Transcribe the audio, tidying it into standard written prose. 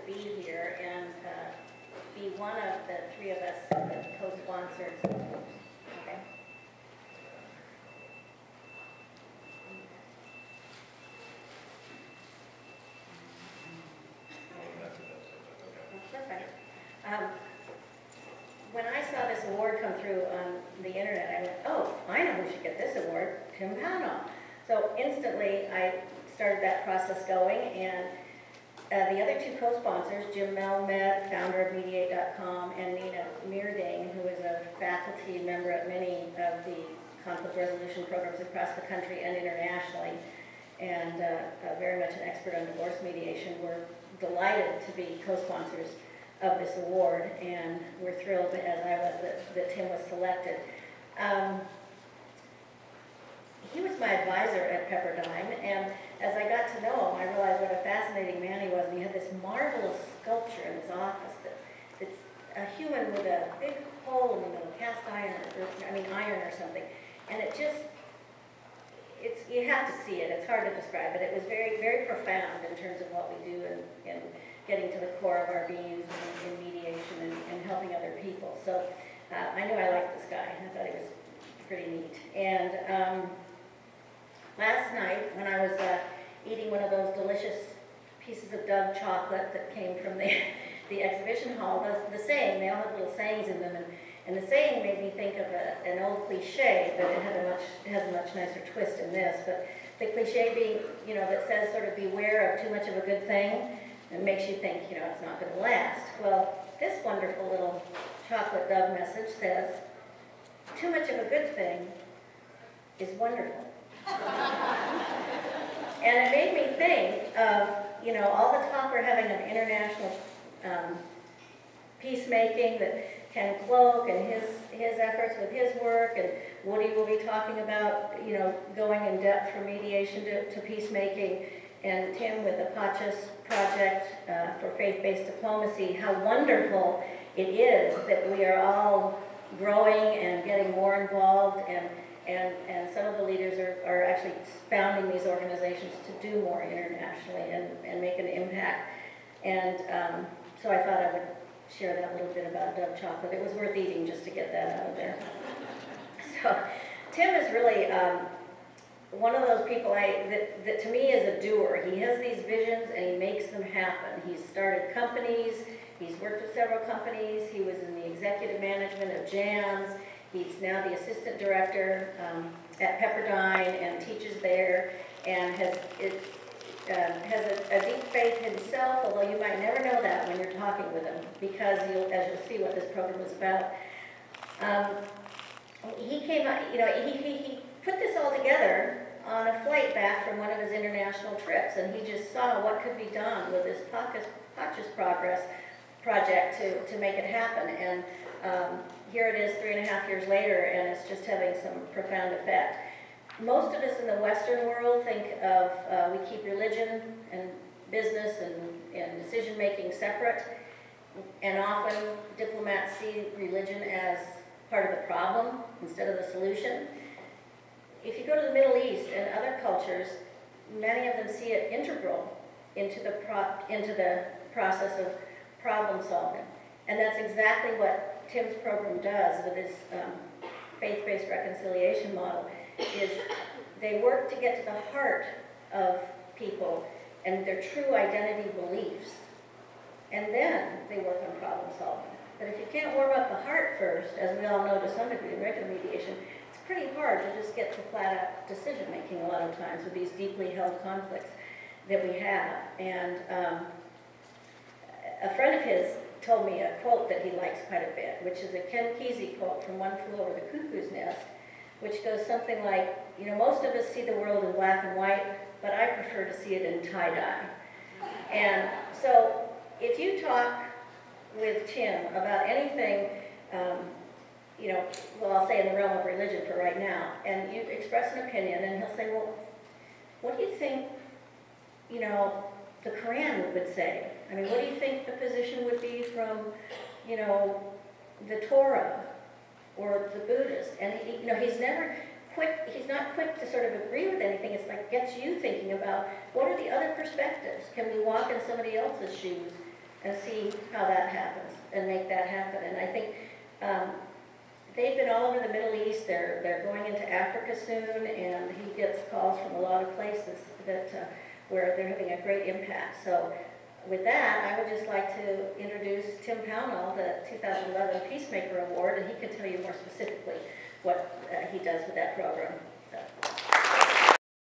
be here and be one of the three of us that co-sponsored. Okay. That's fine. When I saw this award come through on the internet, I went, oh, I know who should get this award, Tim Pano. So instantly, I started that process going, and the other two co-sponsors, Jim Melmed, founder of Mediate.com, and Nina Meerding, who is a faculty member at many of the conflict resolution programs across the country and internationally, and very much an expert on divorce mediation, were delighted to be co-sponsors of this award, and we're thrilled, as I was, that Tim was selected. He was my advisor at Pepperdine, and as I got to know him, I realized what a fascinating man he was, and he had this marvelous sculpture in his office that's a human with a big hole in the middle, cast iron, iron or something, and it just, you have to see it, it's hard to describe, but it was very, very profound in terms of what we do and getting to the core of our beings in mediation and helping other people. So I knew I liked this guy. I thought he was pretty neat. And last night, when I was eating one of those delicious pieces of Dove chocolate that came from the exhibition hall, the saying, they all have little sayings in them, and the saying made me think of an old cliche, but it has a much nicer twist in this. But the cliche being, that says sort of beware of too much of a good thing, and makes you think, it's not going to last. Well, this wonderful little chocolate Dove message says, too much of a good thing is wonderful. And it made me think of, all the talk we're having of international peacemaking that Ken Cloak and his efforts with his work, and Woody will be talking about, going in depth from mediation to peacemaking, and Tim with the Pachas Project for Faith-Based Diplomacy, how wonderful it is that we are all growing and getting more involved, and some of the leaders are actually founding these organizations to do more internationally and make an impact. And so I thought I would share that little bit about Dove chocolate. It was worth eating just to get that out of there. So Tim is really one of those people that to me is a doer. He has these visions and he makes them happen. He's started companies, he's worked with several companies, he was in the executive management of JAMS, he's now the assistant director at Pepperdine and teaches there, and has a deep faith himself, although you might never know that when you're talking with him, because as you'll see what this program is about. He came out, he put this all together on a flight back from one of his international trips, and he just saw what could be done with this Pachas project to make it happen. And here it is 3.5 years later, and it's just having some profound effect. Most of us in the Western world think of, we keep religion and business and decision-making separate, and often diplomats see religion as part of the problem instead of the solution. If you go to the Middle East and other cultures, many of them see it integral into the process of problem solving. And that's exactly what Tim's program does with his faith-based reconciliation model, is they work to get to the heart of people and their true identity beliefs, and then they work on problem solving. But if you can't warm up the heart first, as we all know to some degree in regular mediation, it's pretty hard to just get to flat-out decision-making a lot of times with these deeply held conflicts that we have. And a friend of his told me a quote that he likes quite a bit, which is a Ken Kesey quote from One Flew Over the Cuckoo's Nest, which goes something like, most of us see the world in black and white, but I prefer to see it in tie-dye. And so if you talk with Tim about anything, well, I'll say in the realm of religion for right now, and you express an opinion, and he'll say, well, what do you think, the Quran would say? I mean, what do you think the position would be from, the Torah or the Buddhist? And he's never quick, he's not quick to sort of agree with anything. It's like gets you thinking about what are the other perspectives? Can we walk in somebody else's shoes and see how that happens and make that happen. And I think they've been all over the Middle East. They're going into Africa soon, and he gets calls from a lot of places that where they're having a great impact. So with that, I would just like to introduce Tim Pownall, the 2011 Peacemaker Award, and he can tell you more specifically what he does with that program.